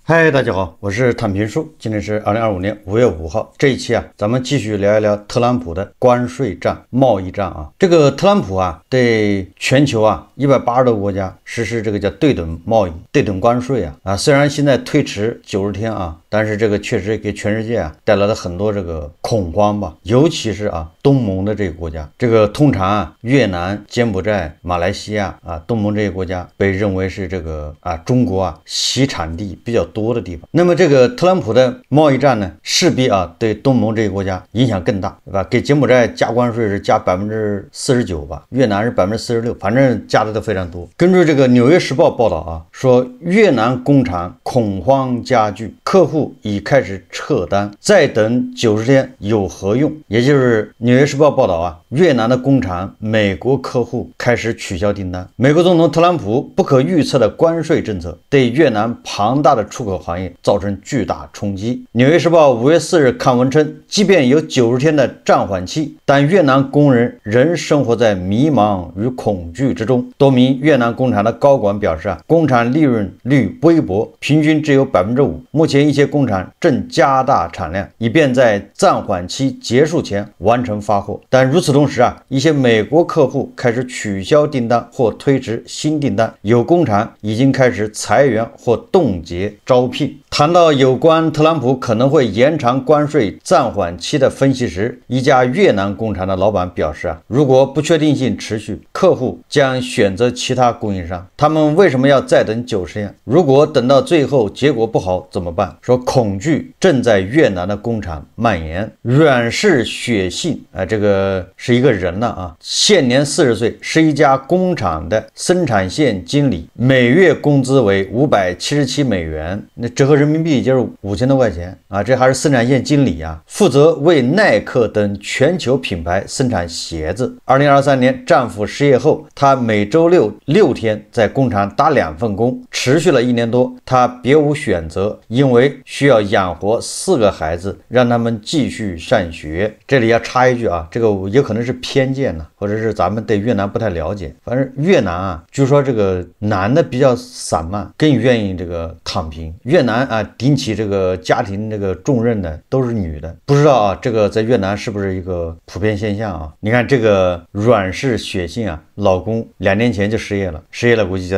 嗨，大家好，我是坦平叔，今天是2025年5月5号。这一期咱们继续聊一聊特朗普的关税战、贸易战啊。这个特朗普对全球180多个国家实施这个叫对等贸易、对等关税虽然现在推迟90天但是这个确实给全世界带来了很多这个恐慌吧，尤其是东盟的这个国家。这个通常越南、柬埔寨、马来西亚东盟这些国家被认为是这个中国习产地比较多的地方。那么这个特朗普的贸易战呢，势必对东盟这些国家影响更大，对吧？给柬埔寨加关税是加49%吧，越南是46%，反正加的都非常多。根据这个《纽约时报》报道说越南工厂恐慌加剧，客户已开始撤单，再等90天有何用？也就是《纽约时报》报道越南的工厂美国客户开始取消订单。美国总统特朗普不可预测的关税政策对越南庞大的出口行业造成巨大冲击。《纽约时报》5月4日刊文称，即便有90天的暂缓期，但越南工人仍生活在迷茫与恐惧之中。多名越南工厂的高管表示工厂利润率微薄，平均只有5%。目前一些工厂正加大产量，以便在暂缓期结束前完成发货。但与此同时一些美国客户开始取消订单或推迟新订单，有工厂已经开始裁员或冻结招聘。谈到有关特朗普可能会延长关税暂缓期的分析时，一家越南工厂的老板表示如果不确定性持续，客户将选择其他供应商。他们为什么要再等90天？如果等到最后结果不好怎么办？说恐惧正在越南的工厂蔓延。阮氏雪信这个是一个人了现年40岁，是一家工厂的生产线经理，每月工资为577美元，那折合人民币就是5000多块钱这还是生产线经理负责为耐克等全球品牌生产鞋子。2023年丈夫失业后，他每周6天在工厂打2份工，持续了1年多。他别无选择，因为需要养活4个孩子，让他们继续上学。这里要插一句这个有可能是偏见或者是咱们对越南不太了解。反正越南据说这个男的比较散漫，更愿意这个躺平。越南顶起这个家庭这个重任的都是女的，不知道这个在越南是不是一个普遍现象你看这个阮氏雪信老公2年前就失业了，估计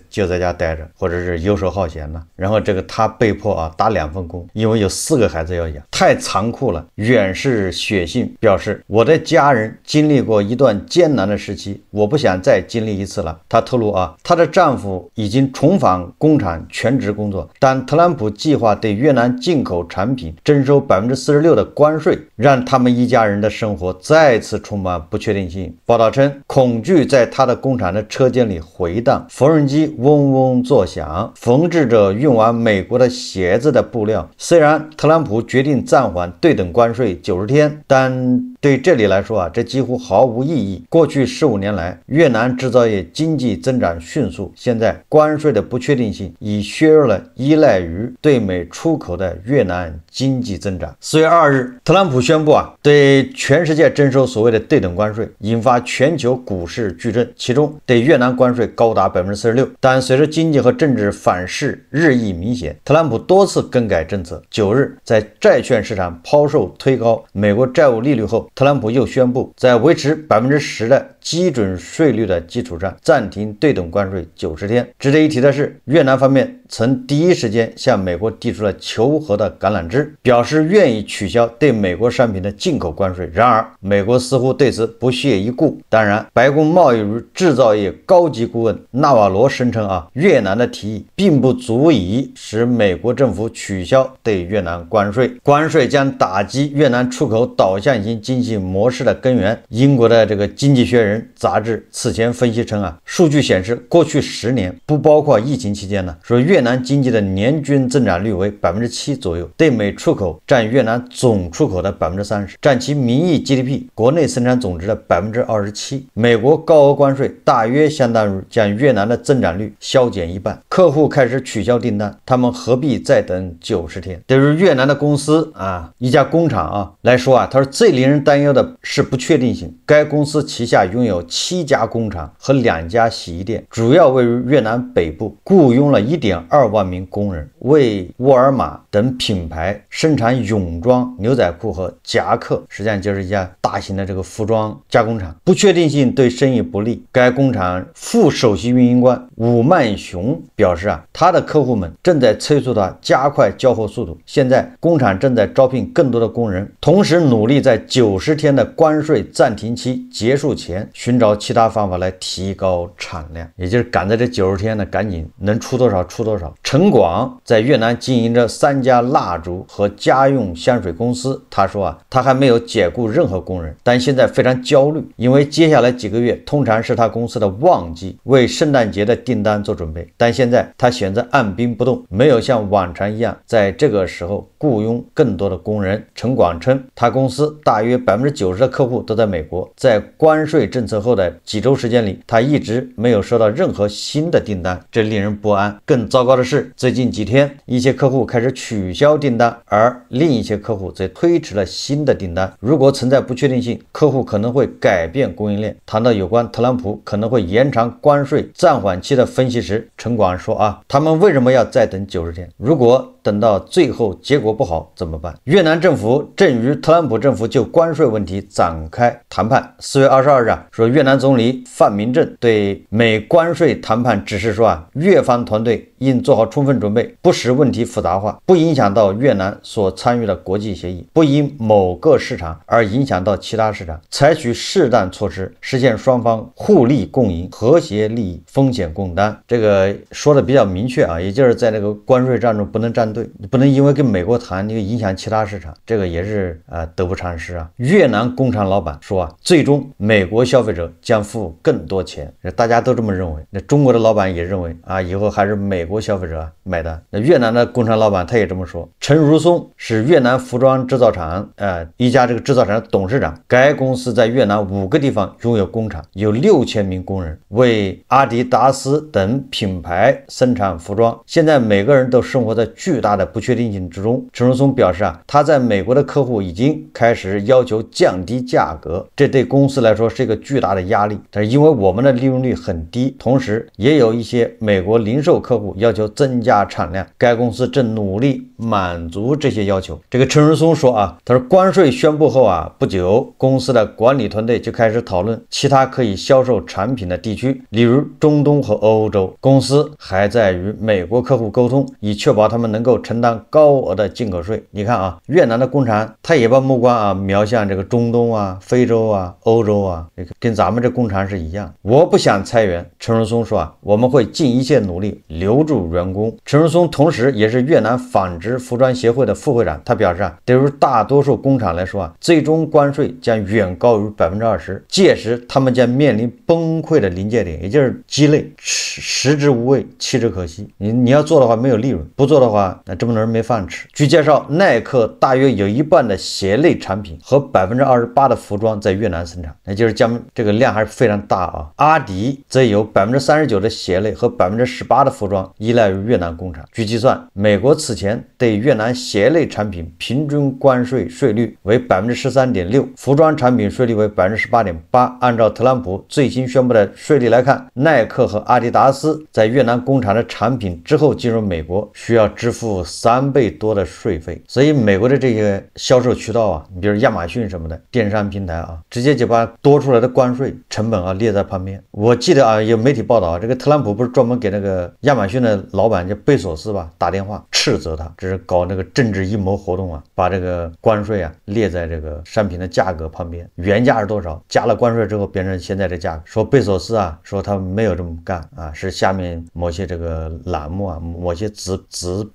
就在家待着，或者是游手好闲了。然后这个他被迫打2份工，因为有4个孩子要养，太残酷了。阮氏雪信表示，我的家人经历过一段艰难的时期，我不想再经历一次了。她透露她的丈夫已经重返工厂全职工作，但特朗普计划对越南进口产品征收46%的关税，让他们一家人的生活再次充满不确定性。报道称，恐惧在他的工厂的车间里回荡，缝纫机嗡嗡作响，缝制着运往美国的鞋子的布料。虽然特朗普决定暂缓对等关税90天，但对这里来说这几乎毫无意义。过去15年来，越南制造业经济增长迅速，现在关税的不确定性已削弱了依赖于对美出口的越南经济增长。4月2日，特朗普宣布对全世界征收所谓的对等关税，引发全球股市巨震，其中对越南关税高达46%。但随着经济和政治反噬日益明显，特朗普多次更改政策。9日，在债券市场抛售推高美国债务利率后，特朗普又宣布在维持10%的基准税率的基础上暂停对等关税90天。值得一提的是，越南方面曾第一时间向美国递出了求和的橄榄枝，表示愿意取消对美国商品的进口关税。然而美国似乎对此不屑一顾。当然，白宫贸易与制造业高级顾问纳瓦罗声称越南的提议并不足以使美国政府取消对越南关税，关税将打击越南出口导向型经济模式的根源。英国的这个经济学人杂志此前分析称数据显示，过去10年不包括疫情期间说越南经济的年均增长率为7%左右，对美出口占越南总出口的30%，占其名义 GDP 国内生产总值的27%。美国高额关税大约相当于将越南的增长率削减1半。客户开始取消订单，他们何必再等90天？对于越南的公司一家工厂来说他说最令人担忧的是不确定性。该公司旗下拥拥有7家工厂和2家洗衣店，主要位于越南北部，雇佣了1.2万名工人，为沃尔玛等品牌生产泳装、牛仔裤和夹克，实际上就是一家大型的这个服装加工厂。不确定性对生意不利。该工厂副首席运营官武曼雄表示他的客户们正在催促他加快交货速度。现在工厂正在招聘更多的工人，同时努力在90天的关税暂停期结束前寻找其他方法来提高产量，也就是赶在这90天呢，赶紧能出多少出多少。陈广在越南经营着3家蜡烛和家用香水公司，他说他还没有解雇任何工人，但现在非常焦虑，因为接下来几个月通常是他公司的旺季，为圣诞节的订单做准备。但现在他选择按兵不动，没有像往常一样在这个时候雇佣更多的工人。陈广称，他公司大约90%的客户都在美国，在关税政策后的几周时间里，他一直没有收到任何新的订单，这令人不安。更糟糕的是，最近几天一些客户开始取消订单，而另一些客户则推迟了新的订单。如果存在不确定性，客户可能会改变供应链。谈到有关特朗普可能会延长关税暂缓期的分析时，陈广说他们为什么要再等90天？如果等到最后结果不好怎么办？越南政府正与特朗普政府就关税问题展开谈判。4月22日说，越南总理范明正对美关税谈判指示说越方团队应做好充分准备，不使问题复杂化，不影响到越南所参与的国际协议，不因某个市场而影响到其他市场，采取适当措施，实现双方互利共赢、和谐利益、风险共担。这个说的比较明确也就是在这个关税战中不能站队，你不能因为跟美国谈就影响其他市场，这个也是得不偿失越南工厂老板说最终美国消费者将付更多钱，大家都这么认为。那中国的老板也认为以后还是美国消费者买单。那越南的工厂老板他也这么说。陈如松是越南服装制造厂一家这个制造厂的董事长，该公司在越南5个地方拥有工厂，有6000名工人，为阿迪达斯等品牌生产服装。现在每个人都生活在巨大的不确定性之中。陈如松表示他在美国的客户已经开始要求降低价格，这对公司来说是一个巨大的压力。但是因为我们的利润率很低，同时也有一些美国零售客户要求增加产量，该公司正努力满足这些要求。这个陈如松说他说关税宣布后不久，公司的管理团队就开始讨论其他可以销售产品的地区，例如中东和欧洲。公司还在与美国客户沟通，以确保他们能够承担高额的进口税。你看越南的工厂他也把目光瞄向这个中东非洲欧洲跟咱们这工厂是一样。我不想裁员，陈如松说我们会尽一切努力留住员工。陈如松同时也是越南纺织服装协会的副会长，他表示对于大多数工厂来说最终关税将远高于20%，届时他们将面临崩溃的临界点，也就是鸡肋，食之无味，弃之可惜。你要做的话没有利润，不做的话那这么多人没饭吃。据介绍，耐克大约有一半的鞋类产品和28%的服装在越南生产，也就是将这个量还是非常大阿迪则有39%的鞋类和18%的服装依赖于越南工厂。据计算，美国此前对越南鞋类产品平均关税税率为13.6%，服装产品税率为18.8%。按照特朗普最新宣布的税率来看，耐克和阿迪达斯在越南工厂的产品之后进入美国需要支付3倍多的税费。所以美国的这些销售渠道你比如亚马逊什么的电商平台直接就把多出来的关税成本列在旁边。我记得有媒体报道这个特朗普不是专门给那个亚马逊的老板叫贝索斯打电话斥责他，这是搞那个政治阴谋活动把这个关税列在这个商品的价格旁边，原价是多少，加了关税之后变成现在的价格。说贝索斯说他没有这么干是下面某些这个栏目某些子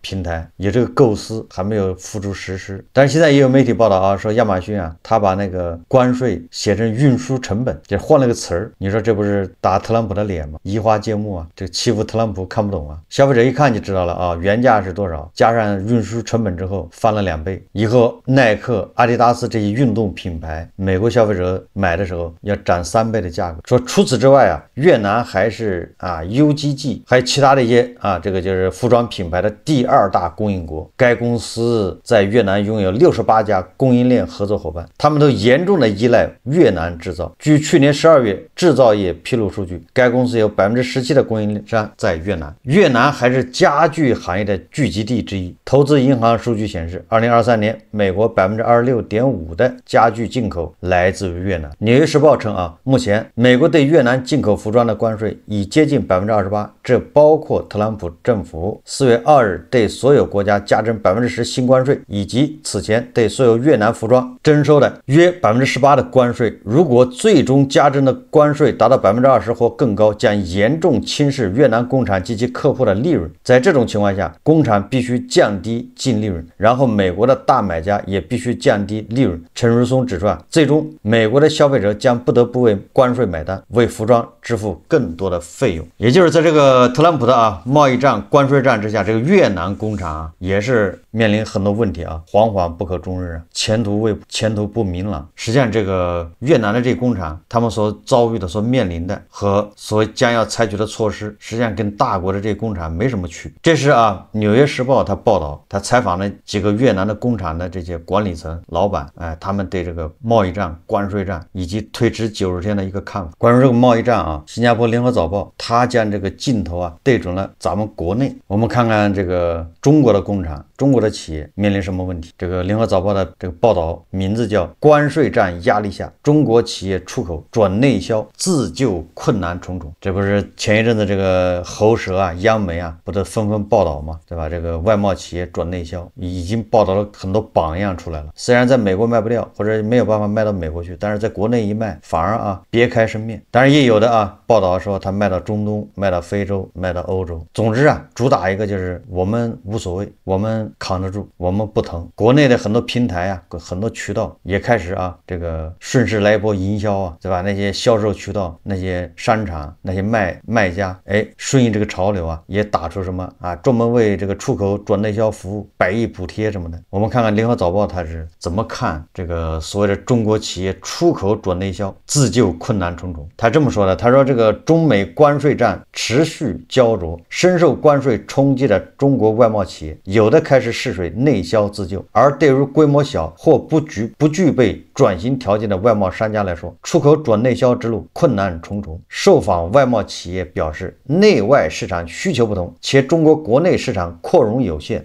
平台有这个构思，还没有付诸实施。但是现在也有媒体报道说亚马逊他把那个关税写成运输成本，就换了个词儿。你说这不是打特朗普的脸吗？移花接木这欺负特朗普看不懂消费者一看就知道了原价是多少，加上运输成本之后翻了2倍。以后耐克、阿迪达斯这些运动品牌，美国消费者买的时候要涨3倍的价格。说除此之外越南还是UGG还有其他的一些这个就是服装品牌的第2大大供应国。该公司在越南拥有68家供应链合作伙伴，他们都严重的依赖越南制造。据去年12月制造业披露数据，该公司有17%的供应商在越南。越南还是家具行业的聚集地之一。投资银行数据显示，2023年美国26.5%的家具进口来自于越南。纽约时报称目前美国对越南进口服装的关税已接近28%，这包括特朗普政府4月2日对所有国家加征10%新关税，以及此前对所有越南服装征收的约18%的关税。如果最终加征的关税达到20%或更高，将严重轻视越南工厂及其客户的利润。在这种情况下，工厂必须降低净利润，然后美国的大买家也必须降低利润。陈如松指出最终美国的消费者将不得不为关税买单，为服装支付更多的费用。也就是在这个特朗普的贸易战、关税战之下，这个越南工厂也是面临很多问题惶惶不可终日前途不明朗。实际上这个越南的这个工厂，他们所遭遇的、所面临的和所将要采取的措施，实际上跟大国的这个工厂没什么区别。这是纽约时报他报道，他采访了几个越南的工厂的这些管理层老板，他们对这个贸易战、关税战以及推迟90天的一个看法。关于这个贸易战新加坡联合早报他将这个镜头对准了咱们国内。我们看看这个中国的工厂、中国的企业面临什么问题。这个联合早报的这个报道名字叫关税战压力下，中国企业出口转内销自救困难重重。这不是前一阵子这个喉舌央媒不都纷纷报道吗？对吧？这个外贸企业转内销已经报道了很多榜样出来了。虽然在美国卖不掉，或者没有办法卖到美国去，但是在国内一卖反而别开生面。当然也有的报道说他卖到中东、卖到非洲、卖到欧洲。总之主打一个就是我们无所谓，我们扛得住，我们不疼。国内的很多平台很多渠道也开始这个顺势来一波营销对吧？那些销售渠道、那些商场、那些卖家顺应这个潮流也打出什么专门为这个出口转内销服务100亿补贴什么的。我们看看联合早报它是怎么看这个所谓的中国企业出口转内销自救困难重重。他这么说的，他说这个中美关税战持续焦灼，深受关税冲击的中国外贸企业有的开始试水内销自救，而对于规模小或不具备转型条件的外贸商家来说，出口转内销之路困难重重。受访外贸企业表示，内外市场需求不同，且中国国内市场扩容有限，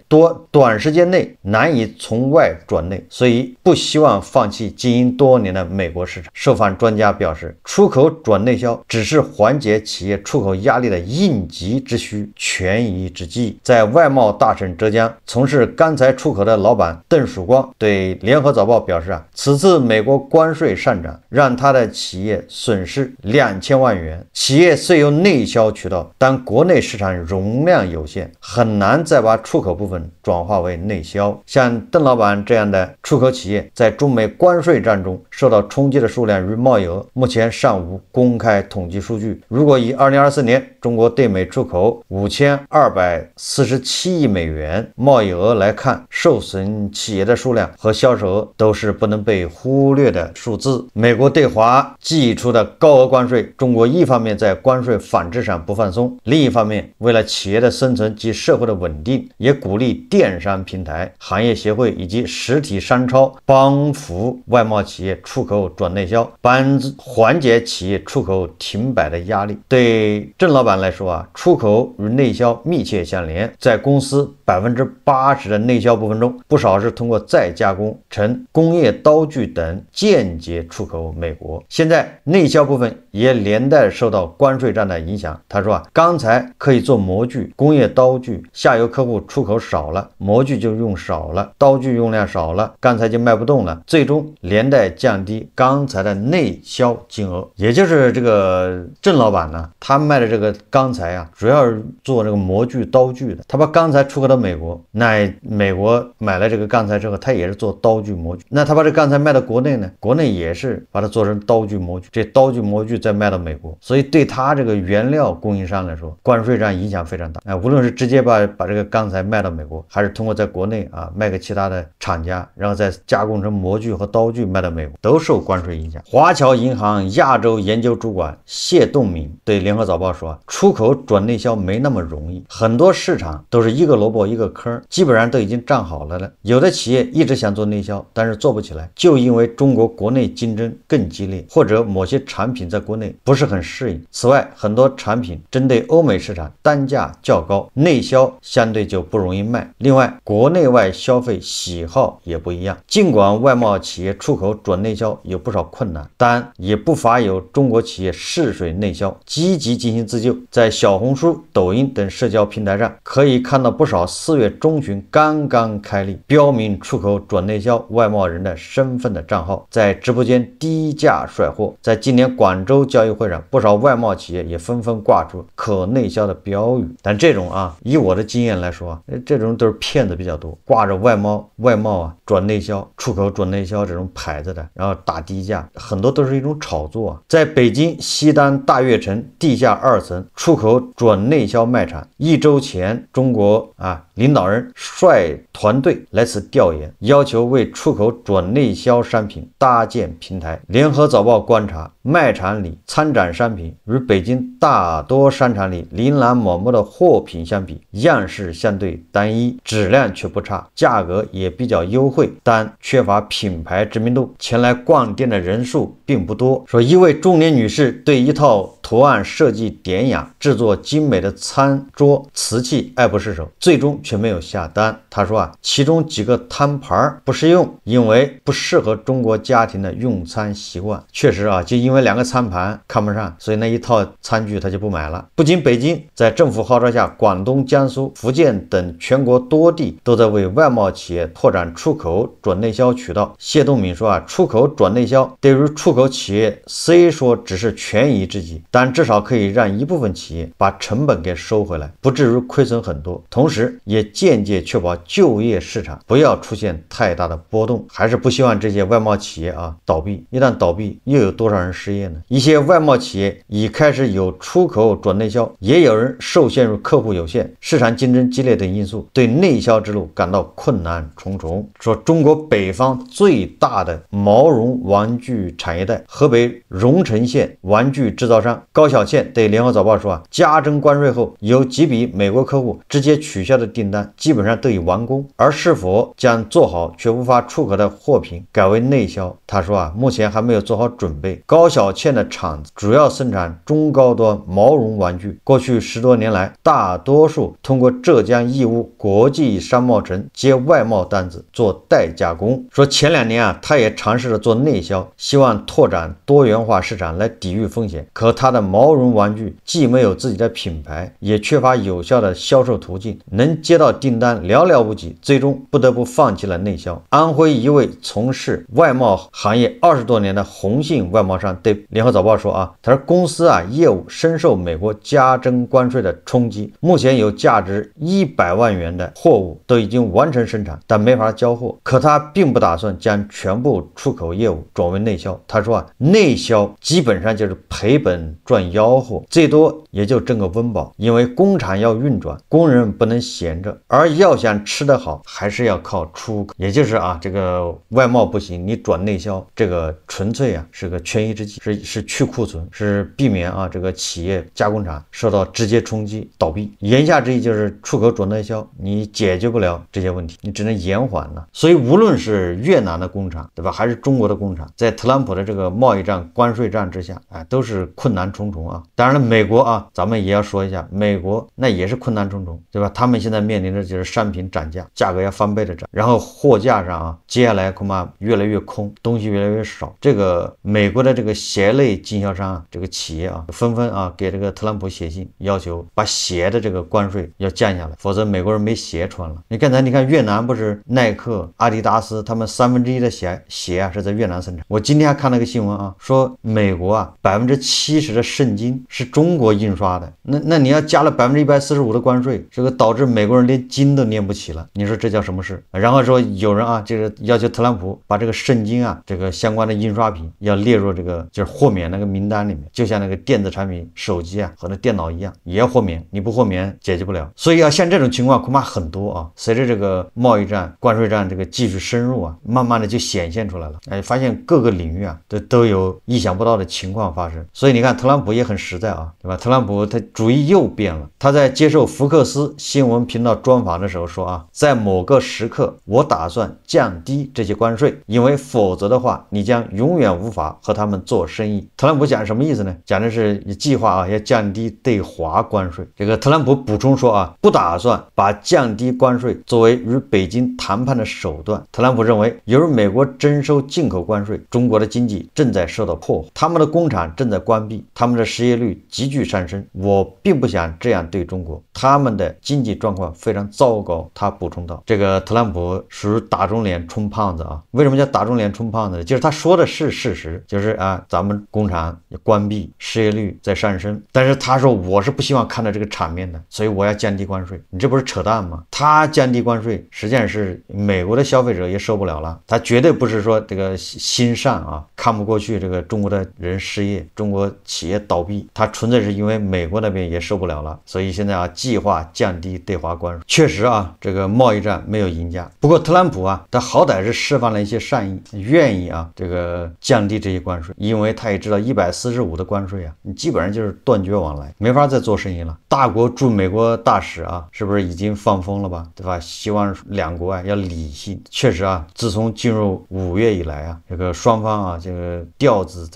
短时间内难以从外转内，所以不希望放弃经营多年的美国市场。受访专家表示，出口转内销只是缓解企业出口压力的应急之需、权宜之计。在外贸大省浙江从事钢材出口的老板邓曙光对联合早报表示此次美国关税上涨让他的企业损失2000万元。企业虽有内销渠道，但国内市场容量有限，很难再把出口部分转化为内销。像邓老板这样的出口企业在中美关税战中受到冲击的数量与贸易额目前尚无公开统计数据。如果以2024年中国对美出口5247亿美元贸易额来看，受损企业的数量和销售额都是不能被忽略的数字。美国对华寄出的高额关税，中国一方面在关税反制上不放松，另一方面为了企业的生存及社会的稳定，也鼓励电商平台、行业协会以及实体商超帮扶外贸企业出口转内销，帮缓解企业出口停摆的压力。对郑老板来说出口与内销密切相连，在公司80%的内销部分中，不少是通过再加工成工业刀具等间接出口美国。现在内销部分也连带受到关税战的影响。他说钢材可以做模具、工业刀具，下游客户出口少了，模具就用少了，刀具用量少了，钢材就卖不动了，最终连带降低钢材的内销金额。也就是这个郑老板呢，他卖的这个钢材主要是做这个模具、刀具的。他把钢材出口到美国，那美国买了这个钢材之后，他也是做刀具模具。那他把这钢材卖到国内呢，国内也是把它做成刀具模具，这刀具模具再卖到美国。所以对他这个原料供应商来说，关税战影响非常大。无论是直接把这个钢材卖到美国，还是通过在国内卖给其他的厂家，然后后再加工成模具和刀具卖到美国，都受关税影响。华侨银行亚洲研究主管谢栋敏对联合早报说，出口转内销没那么容易，很多市场都是一个萝卜一个坑，基本上都已经站好了。有的企业一直想做内销，但是做不起来，就因为中国国内竞争更激烈，或者某些产品在国内不是很适应。此外，很多产品针对欧美市场单价较高，内销相对就不容易卖。另外，国内外消费喜好也不一样。尽管外贸企业出口转内销有不少困难，但也不乏有中国企业试水内销，积极进行自救。在小红书、抖音等社交平台上，可以看到不少4月中旬刚刚开立，标明出口转内销外贸人的身份的账号，在直播间低价甩货。在今年广州交易会上，不少外贸企业也纷纷挂出可内销的标语。但这种以我的经验来说这种都是骗子比较多，挂着外贸转内销、出口转内销这种牌子的，然后打低价，很多都是一种炒作。在北京西单大悦城地下2层出口转内销卖场，1周前，中国领导人率团队来此调研，要求为出口转内销商品搭建平台。联合早报观察，卖场里参展商品与北京大多商场里琳琅满目的货品相比，样式相对单一，质量却不差，价格也比较优惠，但缺乏品牌知名度。前来逛店的人数并不多。说一位中年女士对一套图案设计典雅、制作精美的餐桌瓷器爱不释手，最终却没有下单。她说其中几个摊盘不适用，因为不适合中国家庭的用餐习惯。确实就因为2个餐盘看不上，所以那一套餐具她就不买了。不仅北京，在政府号召下，广东、江苏、福建等全国多地都在为外贸企业拓展出口转内销渠道。谢栋敏说出口转内销对于出口企业虽说只是权宜之计，但至少可以让一部分企业把成本给收回来，不至于亏损很多，同时也间接确保就业市场不要出现太大的波动。还是不希望这些外贸企业倒闭，一旦倒闭又有多少人失业呢？一些外贸企业已开始有出口转内销，也有人受限于客户有限、市场竞争激烈等因素，对内销之路感到困难重重。说中国北方最大的毛绒玩具产业带河北荣成县玩具制造商高小倩对联合早报说加征关税后，有几笔美国客户直接取消的订单基本上都已完工，而是否将做好却无法出口的货品改为内销，他说目前还没有做好准备。高小倩的厂子主要生产中高端毛绒玩具，过去10多年来，大多数通过浙江义乌国际商贸城接外贸单子做代加工。说前2年他也尝试着做内销，希望拓展多元化市场来抵御风险，可他的毛绒玩具既没有自己的品牌，也缺乏有效的销售途径，能接到订单寥寥无几，最终不得不放弃了内销。安徽一位从事外贸行业20多年的红信外贸商对联合早报说他说公司业务深受美国加征关税的冲击，目前有价值100万元的货物都已经完成生产，但没法交货。可他并不打算将全部出口业务转为内销。他说内销基本上就是赔本赚吆喝，最多也就挣个温饱，因为工厂要运转，工人不能闲着，而要想吃得好，还是要靠出口。也就是这个外贸不行，你转内销，这个纯粹是个权宜之计，是去库存，是避免这个企业加工厂受到直接冲击倒闭。言下之意就是出口转内销你解决不了这些问题，你只能延缓了。所以无论是越南的工厂，对吧，还是中国的工厂，在特朗普的这个贸易战、关税战之下都是困难重重当然了，美国咱们也要说一下，美国那也是困难重重，对吧？他们现在面临的就是商品涨价，价格要翻倍的涨，然后货架上接下来恐怕越来越空，东西越来越少。这个美国的这个鞋类经销商这个企业纷纷给这个特朗普写信，要求把鞋的这个关税要降下来，否则美国人没鞋穿了。你看越南不是耐克、阿迪达斯他们1/3的鞋是在越南生产。我今天还看了个新闻说美国70%的圣经是中国印刷的，那你要加了145%的关税，这个导致美国人人连经都念不起了，你说这叫什么事？然后说有人啊，这个要求特朗普把这个圣经啊，这个相关的印刷品要列入这个就是豁免那个名单里面，就像那个电子产品、手机啊和那电脑一样，也要豁免，你不豁免解决不了。所以啊，像这种情况恐怕很多啊。随着这个贸易战、关税战这个继续深入啊，慢慢的就显现出来了。发现各个领域啊都有意想不到的情况发生。所以你看，特朗普也很实在啊，对吧？特朗普他主意又变了。他在接受福克斯新闻频道专访的时候说啊，在某个时刻，我打算降低这些关税，因为否则的话，你将永远无法和他们做生意。特朗普讲什么意思呢？讲的是计划啊，要降低对华关税。这个特朗普补充说啊，不打算把降低关税作为与北京谈判的手段。特朗普认为，由于美国征收进口关税，中国的经济正在受到破坏，他们的工厂正在关闭，他们的失业率急剧上升。我并不想这样对中国，他们的经济状况非常糟糕。他补充道，这个特朗普属于打肿脸充胖子啊。为什么叫打肿脸充胖子呢？就是他说的是事实，就是啊，咱们工厂关闭，失业率在上升，但是他说我是不希望看到这个场面的，所以我要降低关税。你这不是扯淡吗？他降低关税，实际上是美国的消费者也受不了了。他绝对不是说这个心善啊，看不过去这个中国的人失业，中国企业倒闭，他纯粹是因为美国那边也受不了了，所以现在啊，计划降低对华关税。确实啊，这个贸易战没有赢家。不过特朗普啊，他好歹是释放了一些善意，愿意啊这个降低这些关税，因为他也知道145的关税啊，你基本上就是断绝往来，没法再做生意了。大国驻美国大使啊，是不是已经放风了吧？对吧？希望两国啊要理性。确实啊，自从进入5月以来啊，这个双方啊这个调子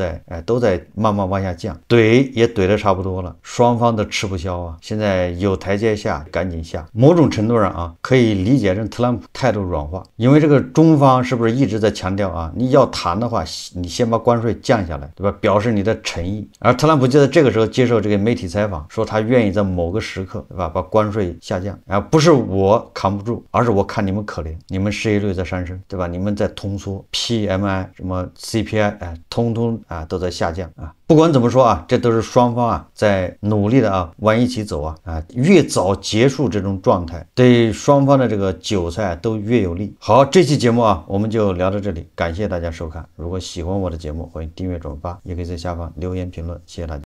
都在慢慢往下降，怼也怼得差不多了，双方都吃不消啊。现在有台阶下赶紧下。某种程度上啊，可以理解成特朗普态度软化，因为这个中方是不是一直在强调啊，你要谈的话，你先把关税降下来，对吧？表示你的诚意。而特朗普就在这个时候接受这个媒体采访，说他愿意在某个时刻，对吧，把关税下降啊，不是我扛不住，而是我看你们可怜，你们失业率在上升，对吧？你们在通缩 ，PMI 什么 CPI 通通啊都在下降啊。不管怎么说啊，这都是双方啊在努力的啊往一起走啊，越早结束这种状态，对双方的这个韭菜都越有利。好，这期节目啊我们就聊到这里，感谢大家收看。如果喜欢我的节目，欢迎订阅转发，也可以在下方留言评论，谢谢大家。